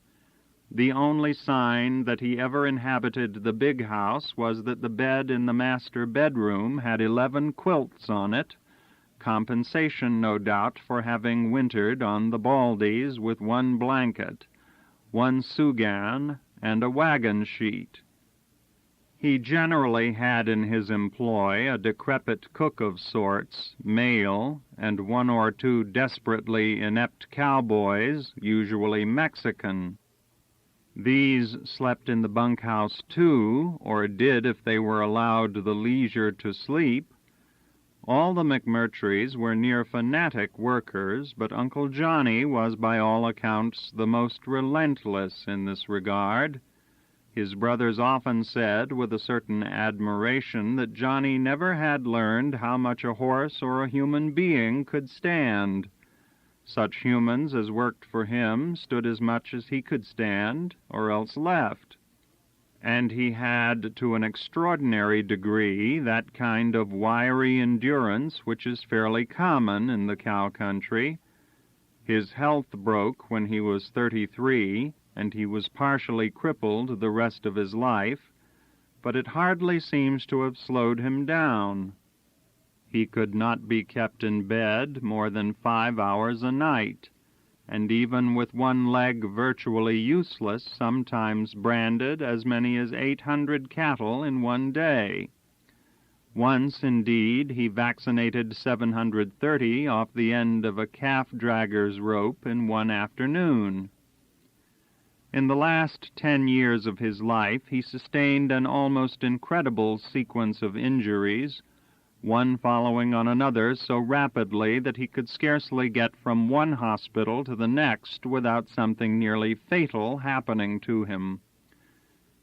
The only sign that he ever inhabited the big house was that the bed in the master bedroom had 11 quilts on it, compensation, no doubt, for having wintered on the Baldies with 1 blanket, 1 sugan, and a wagon sheet. He generally had in his employ a decrepit cook of sorts, male, and 1 or 2 desperately inept cowboys, usually Mexican. These slept in the bunkhouse too, or did if they were allowed the leisure to sleep. All the McMurtrys were near fanatic workers, but Uncle Johnny was by all accounts the most relentless in this regard. His brothers often said with a certain admiration that Johnny never had learned how much a horse or a human being could stand. Such humans as worked for him stood as much as he could stand, or else left. And he had, to an extraordinary degree, that kind of wiry endurance which is fairly common in the cow country. His health broke when he was 33, and he was partially crippled the rest of his life, but it hardly seems to have slowed him down. He could not be kept in bed more than 5 hours a night, and even with 1 leg virtually useless, sometimes branded as many as 800 cattle in 1 day. Once, indeed, he vaccinated 730 off the end of a calf-dragger's rope in 1 afternoon. In the last 10 years of his life, he sustained an almost incredible sequence of injuries, one following on another so rapidly that he could scarcely get from 1 hospital to the next without something nearly fatal happening to him.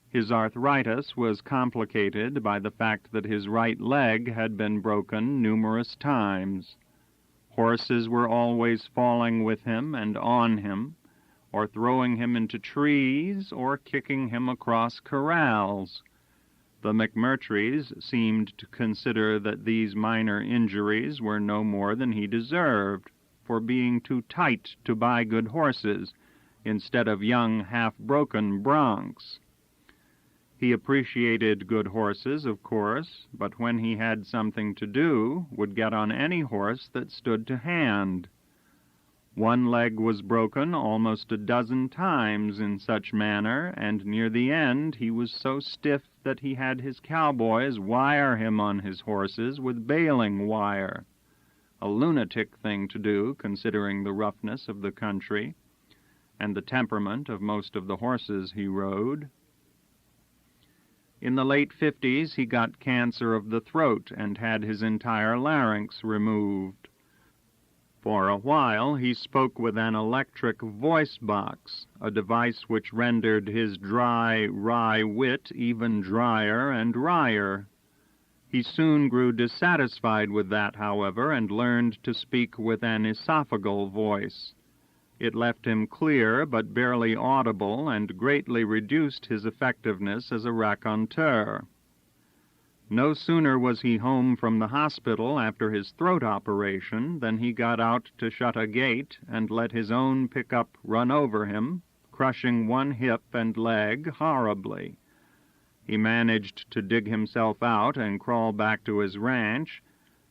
His arthritis was complicated by the fact that his right leg had been broken numerous times. Horses were always falling with him and on him, or throwing him into trees, or kicking him across corrals. The McMurtrys seemed to consider that these minor injuries were no more than he deserved, for being too tight to buy good horses, instead of young, half-broken broncs. He appreciated good horses, of course, but when he had something to do, would get on any horse that stood to hand. 1 leg was broken almost a dozen times in such manner, and near the end he was so stiff that he had his cowboys wire him on his horses with baling wire, a lunatic thing to do, considering the roughness of the country and the temperament of most of the horses he rode. In the late 50s he got cancer of the throat and had his entire larynx removed. For a while he spoke with an electric voice box, a device which rendered his dry, wry wit even drier and wryer. He soon grew dissatisfied with that, however, and learned to speak with an esophageal voice. It left him clear but barely audible, and greatly reduced his effectiveness as a raconteur. No sooner was he home from the hospital after his throat operation than he got out to shut a gate and let his own pickup run over him, crushing 1 hip and leg horribly. He managed to dig himself out and crawl back to his ranch,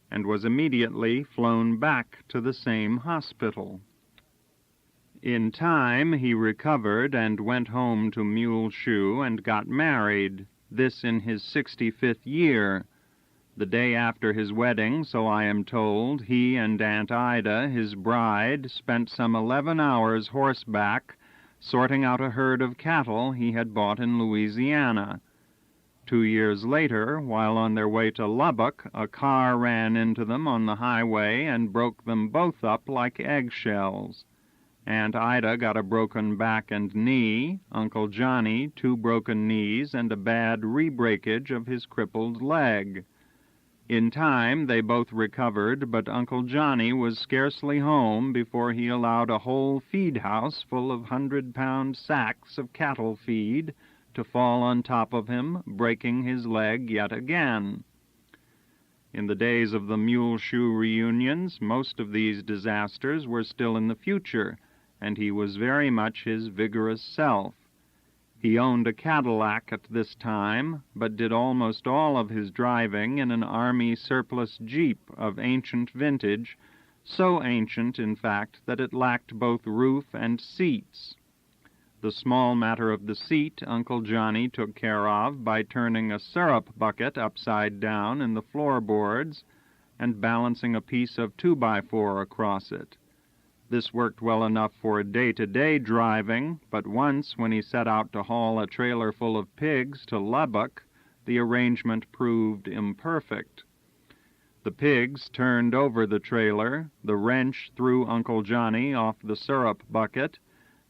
and was immediately flown back to the same hospital. In time he recovered and went home to Muleshoe and got married, this in his 65th year. The day after his wedding, so I am told, he and Aunt Ida, his bride, spent some 11 hours horseback sorting out a herd of cattle he had bought in Louisiana. 2 years later, while on their way to Lubbock, a car ran into them on the highway and broke them both up like eggshells. Aunt Ida got a broken back and knee, Uncle Johnny 2 broken knees and a bad re-breakage of his crippled leg. In time they both recovered, but Uncle Johnny was scarcely home before he allowed a whole feed-house full of 100-pound sacks of cattle feed to fall on top of him, breaking his leg yet again. In the days of the mule shoe reunions, most of these disasters were still in the future, and he was very much his vigorous self. He owned a Cadillac at this time, but did almost all of his driving in an Army surplus Jeep of ancient vintage, so ancient, in fact, that it lacked both roof and seats. The small matter of the seat Uncle Johnny took care of by turning a syrup bucket upside down in the floorboards and balancing a piece of 2x4 across it. This worked well enough for day-to-day driving, but once when he set out to haul a trailer full of pigs to Lubbock, the arrangement proved imperfect. The pigs turned over the trailer, the wrench threw Uncle Johnny off the syrup bucket,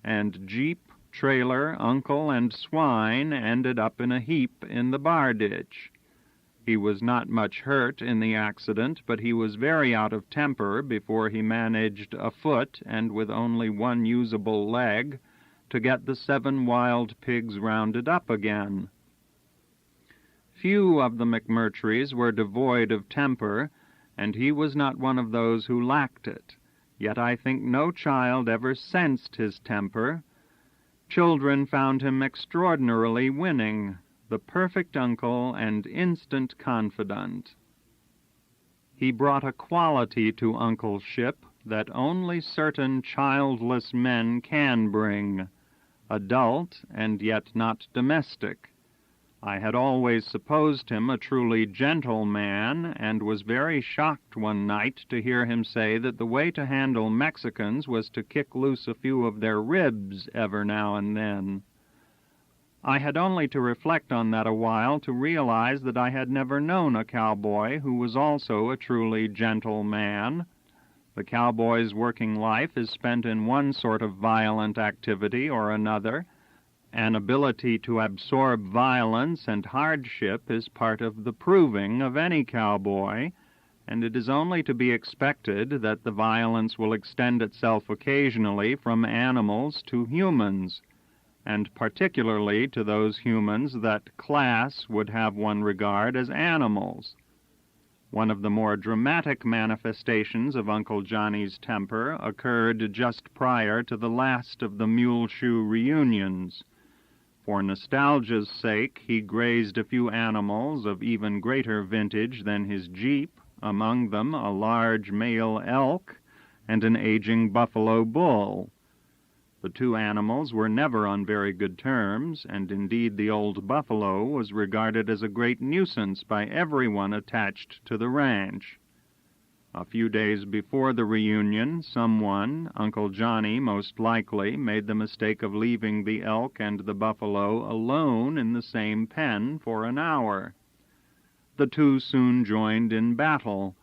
and Jeep, trailer, uncle, and swine ended up in a heap in the bar ditch. He was not much hurt in the accident, but he was very out of temper before he managed afoot and with only 1 usable leg to get the 7 wild pigs rounded up again. Few of the McMurtrys were devoid of temper, and he was not one of those who lacked it. Yet I think no child ever sensed his temper. Children found him extraordinarily winning, the perfect uncle and instant confidant. He brought a quality to uncleship that only certain childless men can bring, adult and yet not domestic. I had always supposed him a truly gentle man, and was very shocked one night to hear him say that the way to handle Mexicans was to kick loose a few of their ribs ever now and then. I had only to reflect on that a while to realize that I had never known a cowboy who was also a truly gentle man. The cowboy's working life is spent in one sort of violent activity or another. An ability to absorb violence and hardship is part of the proving of any cowboy, and it is only to be expected that the violence will extend itself occasionally from animals to humans, and particularly to those humans that class would have one regard as animals. One of the more dramatic manifestations of Uncle Johnny's temper occurred just prior to the last of the mule shoe reunions. For nostalgia's sake, he grazed a few animals of even greater vintage than his Jeep, among them a large male elk and an aging buffalo bull. The 2 animals were never on very good terms, and indeed the old buffalo was regarded as a great nuisance by everyone attached to the ranch. A few days before the reunion, someone, Uncle Johnny most likely, made the mistake of leaving the elk and the buffalo alone in the same pen for an hour. The 2 soon joined in battle,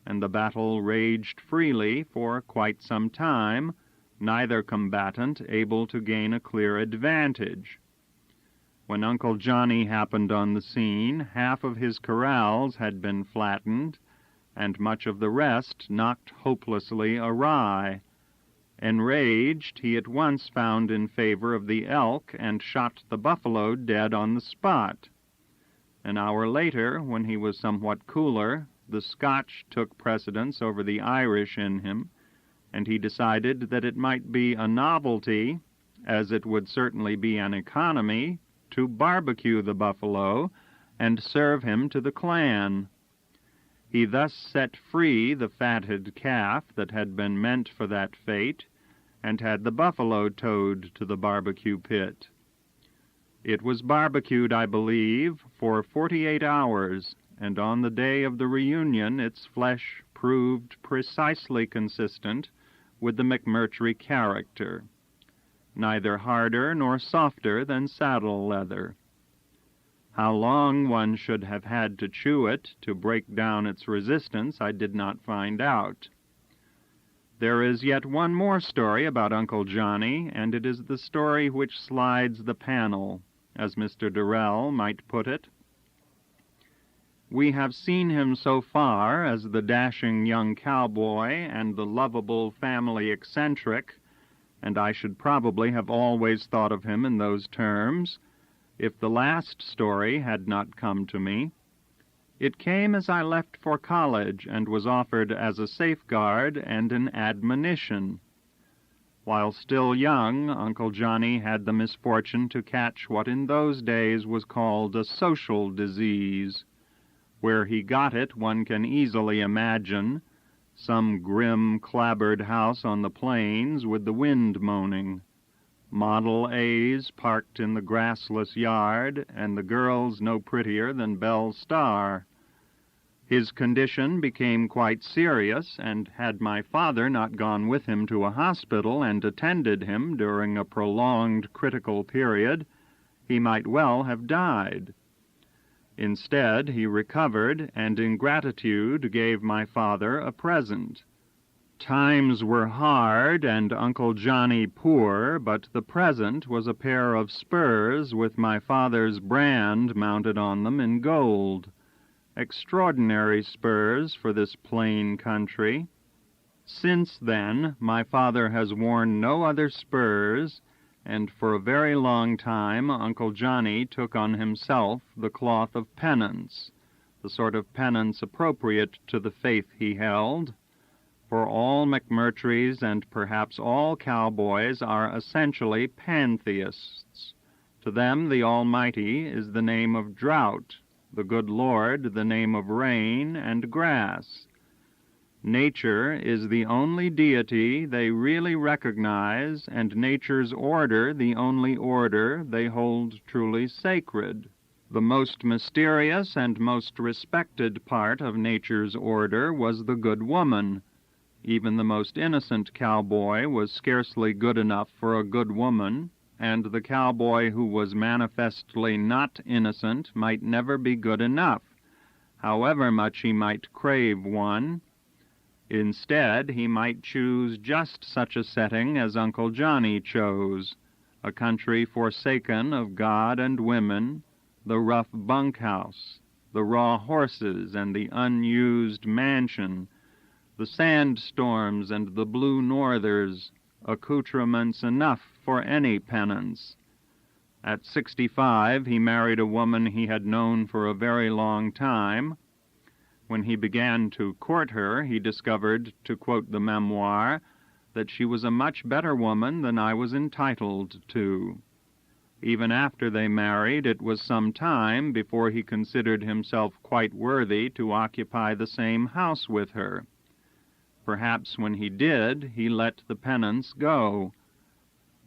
and the battle raged freely for quite some time, neither combatant able to gain a clear advantage. When Uncle Johnny happened on the scene, half of his corrals had been flattened, and much of the rest knocked hopelessly awry. Enraged, he at once found in favor of the elk and shot the buffalo dead on the spot. An hour later, when he was somewhat cooler, the Scotch took precedence over the Irish in him, and he decided that it might be a novelty, as it would certainly be an economy, to barbecue the buffalo and serve him to the clan. He thus set free the fatted calf that had been meant for that fate, and had the buffalo towed to the barbecue pit. It was barbecued, I believe, for 48 hours, and on the day of the reunion its flesh proved precisely consistent with the McMurtry character, neither harder nor softer than saddle leather. How long one should have had to chew it to break down its resistance, I did not find out. There is yet one more story about Uncle Johnny, and it is the story which slides the panel, as Mr. Durrell might put it. We have seen him so far as the dashing young cowboy and the lovable family eccentric, and I should probably have always thought of him in those terms, if the last story had not come to me. It came as I left for college and was offered as a safeguard and an admonition. While still young, Uncle Johnny had the misfortune to catch what in those days was called a social disease. Where he got it, one can easily imagine, some grim, clapboard house on the plains with the wind moaning, Model A's parked in the grassless yard, and the girls no prettier than Belle's star. His condition became quite serious, and had my father not gone with him to a hospital and attended him during a prolonged critical period, he might well have died. Instead, he recovered, and in gratitude gave my father a present. Times were hard and Uncle Johnny poor, but the present was a pair of spurs with my father's brand mounted on them in gold. Extraordinary spurs for this plain country. Since then, my father has worn no other spurs, and for a very long time Uncle Johnny took on himself the cloth of penance, the sort of penance appropriate to the faith he held. For all McMurtrys and perhaps all cowboys are essentially pantheists. To them the Almighty is the name of drought, the good Lord the name of rain and grass. Nature is the only deity they really recognize, and nature's order the only order they hold truly sacred. The most mysterious and most respected part of nature's order was the good woman. Even the most innocent cowboy was scarcely good enough for a good woman, and the cowboy who was manifestly not innocent might never be good enough, however much he might crave one. Instead, he might choose just such a setting as Uncle Johnny chose, a country forsaken of God and women, the rough bunkhouse, the raw horses and the unused mansion, the sandstorms and the blue northers, accoutrements enough for any penance. At 65, he married a woman he had known for a very long time. When he began to court her, he discovered, to quote the memoir, that she was a much better woman than I was entitled to. Even after they married, it was some time before he considered himself quite worthy to occupy the same house with her. Perhaps when he did, he let the penance go.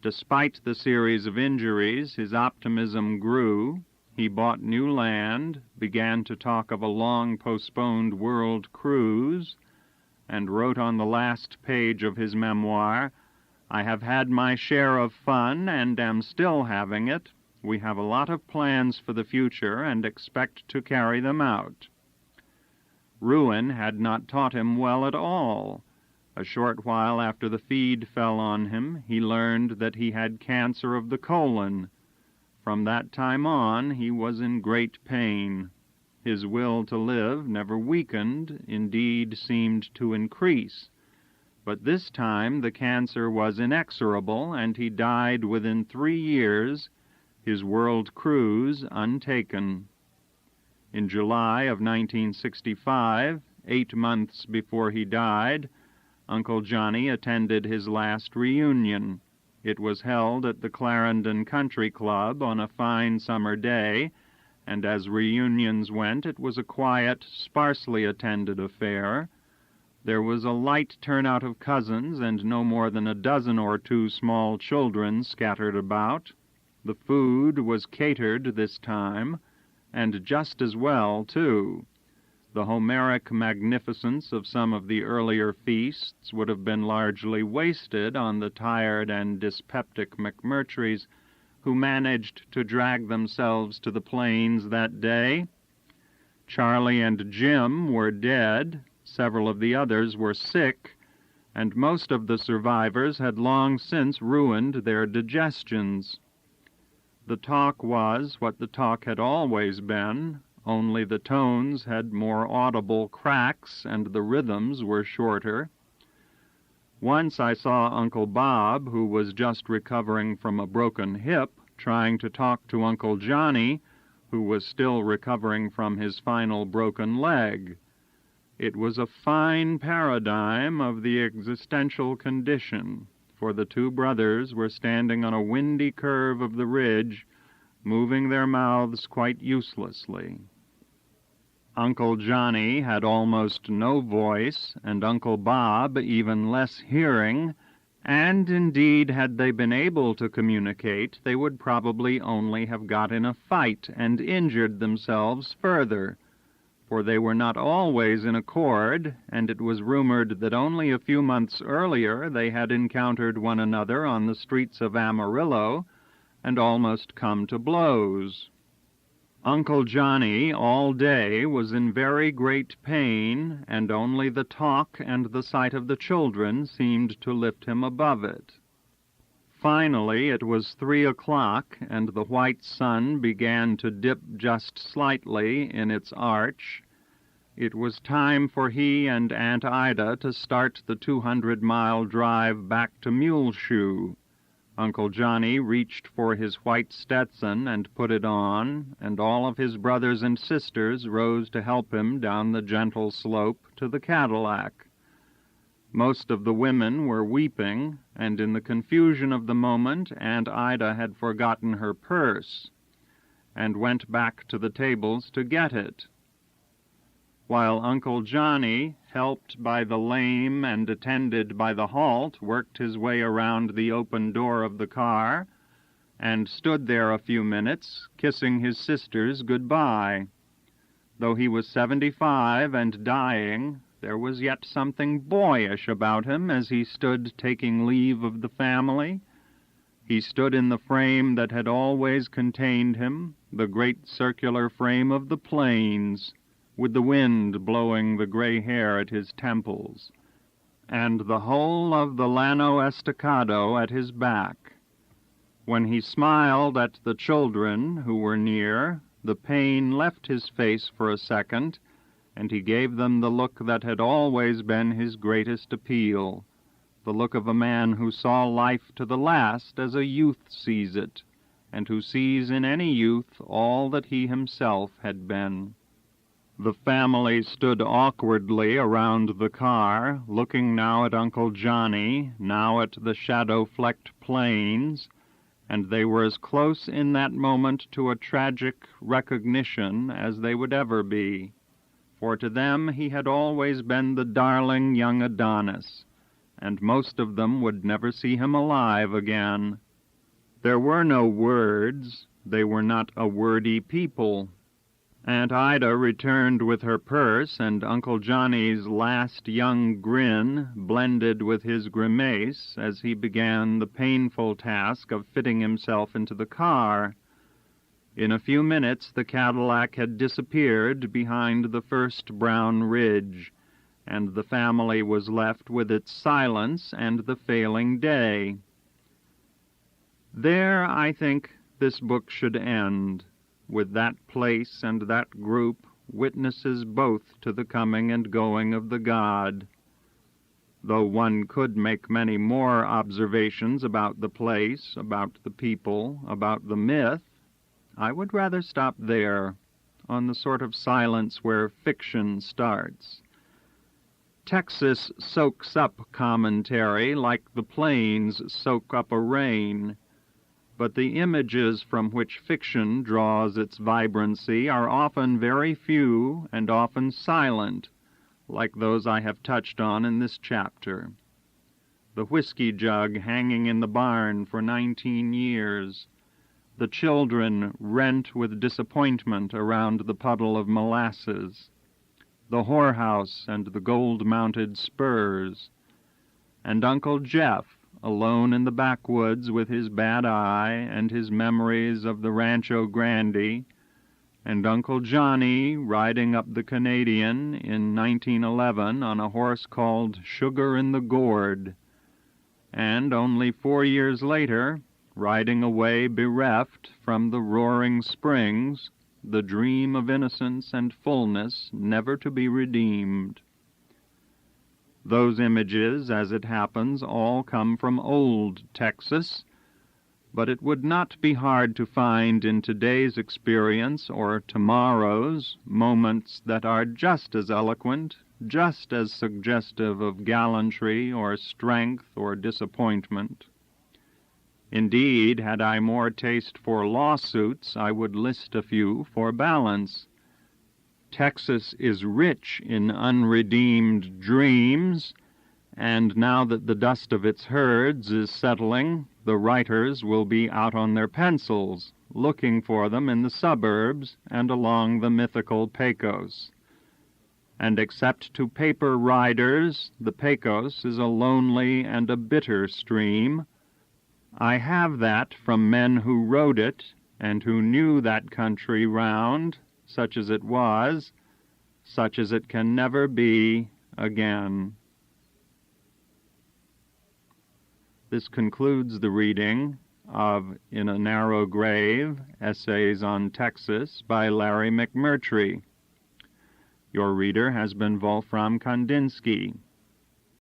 Despite the series of injuries, his optimism grew. He bought new land, began to talk of a long-postponed world cruise, and wrote on the last page of his memoir, "I have had my share of fun and am still having it. We have a lot of plans for the future and expect to carry them out." Ruin had not taught him well at all. A short while after the feed fell on him, he learned that he had cancer of the colon. From that time on, he was in great pain. His will to live never weakened, indeed seemed to increase. But this time the cancer was inexorable, and he died within 3 years, his world cruise untaken. In July of 1965, 8 months before he died, Uncle Johnny attended his last reunion. It was held at the Clarendon Country Club on a fine summer day, and as reunions went, it was a quiet, sparsely attended affair. There was a light turnout of cousins and no more than a dozen or two small children scattered about. The food was catered this time, and just as well, too. The Homeric magnificence of some of the earlier feasts would have been largely wasted on the tired and dyspeptic McMurtrys who managed to drag themselves to the plains that day. Charlie and Jim were dead, several of the others were sick, and most of the survivors had long since ruined their digestions. The talk was what the talk had always been, only the tones had more audible cracks and the rhythms were shorter. Once I saw Uncle Bob, who was just recovering from a broken hip, trying to talk to Uncle Johnny, who was still recovering from his final broken leg. It was a fine paradigm of the existential condition, for the two brothers were standing on a windy curve of the ridge, moving their mouths quite uselessly. Uncle Johnny had almost no voice, and Uncle Bob even less hearing, and indeed, had they been able to communicate, they would probably only have got in a fight and injured themselves further, for they were not always in accord, and it was rumored that only a few months earlier they had encountered one another on the streets of Amarillo and almost come to blows. Uncle Johnny all day was in very great pain, and only the talk and the sight of the children seemed to lift him above it. Finally, it was 3 o'clock, and the white sun began to dip just slightly in its arch. It was time for he and Aunt Ida to start the 200-mile drive back to Muleshoe. Uncle Johnny reached for his white Stetson and put it on, and all of his brothers and sisters rose to help him down the gentle slope to the Cadillac. Most of the women were weeping, and in the confusion of the moment Aunt Ida had forgotten her purse, and went back to the tables to get it, while Uncle Johnny, helped by the lame and attended by the halt, worked his way around the open door of the car, and stood there a few minutes, kissing his sisters good-bye. Though he was 75 and dying, there was yet something boyish about him as he stood taking leave of the family. He stood in the frame that had always contained him, the great circular frame of the plains, with the wind blowing the gray hair at his temples, and the whole of the Llano Estacado at his back. When he smiled at the children who were near, the pain left his face for a second, and he gave them the look that had always been his greatest appeal, the look of a man who saw life to the last as a youth sees it, and who sees in any youth all that he himself had been. The family stood awkwardly around the car, looking now at Uncle Johnny, now at the shadow-flecked plains, and they were as close in that moment to a tragic recognition as they would ever be, for to them he had always been the darling young Adonis, and most of them would never see him alive again. There were no words. They were not a wordy people. Aunt Ida returned with her purse, and Uncle Johnny's last young grin blended with his grimace as he began the painful task of fitting himself into the car. In a few minutes the Cadillac had disappeared behind the first brown ridge, and the family was left with its silence and the failing day. There, I think, this book should end, with that place and that group witnesses both to the coming and going of the god. Though one could make many more observations about the place, about the people, about the myth, I would rather stop there, on the sort of silence where fiction starts. Texas soaks up commentary like the plains soak up a rain, but the images from which fiction draws its vibrancy are often very few and often silent, like those I have touched on in this chapter. The whiskey jug hanging in the barn for 19 years, the children rent with disappointment around the puddle of molasses, the whorehouse and the gold-mounted spurs, and Uncle Jeff, alone in the backwoods with his bad eye and his memories of the Rancho Grande, and Uncle Johnny riding up the Canadian in 1911 on a horse called Sugar in the Gourd, and only 4 years later, riding away bereft from the roaring springs, the dream of innocence and fullness never to be redeemed. Those images, as it happens, all come from old Texas, but it would not be hard to find in today's experience or tomorrow's moments that are just as eloquent, just as suggestive of gallantry or strength or disappointment. Indeed, had I more taste for lawsuits, I would list a few for balance. Texas is rich in unredeemed dreams, and now that the dust of its herds is settling, the writers will be out on their pencils, looking for them in the suburbs and along the mythical Pecos. And except to paper riders, the Pecos is a lonely and a bitter stream. I have that from men who rode it, and who knew that country round, such as it was, such as it can never be again. This concludes the reading of In a Narrow Grave, Essays on Texas by Larry McMurtry. Your reader has been Wolfram Kandinsky.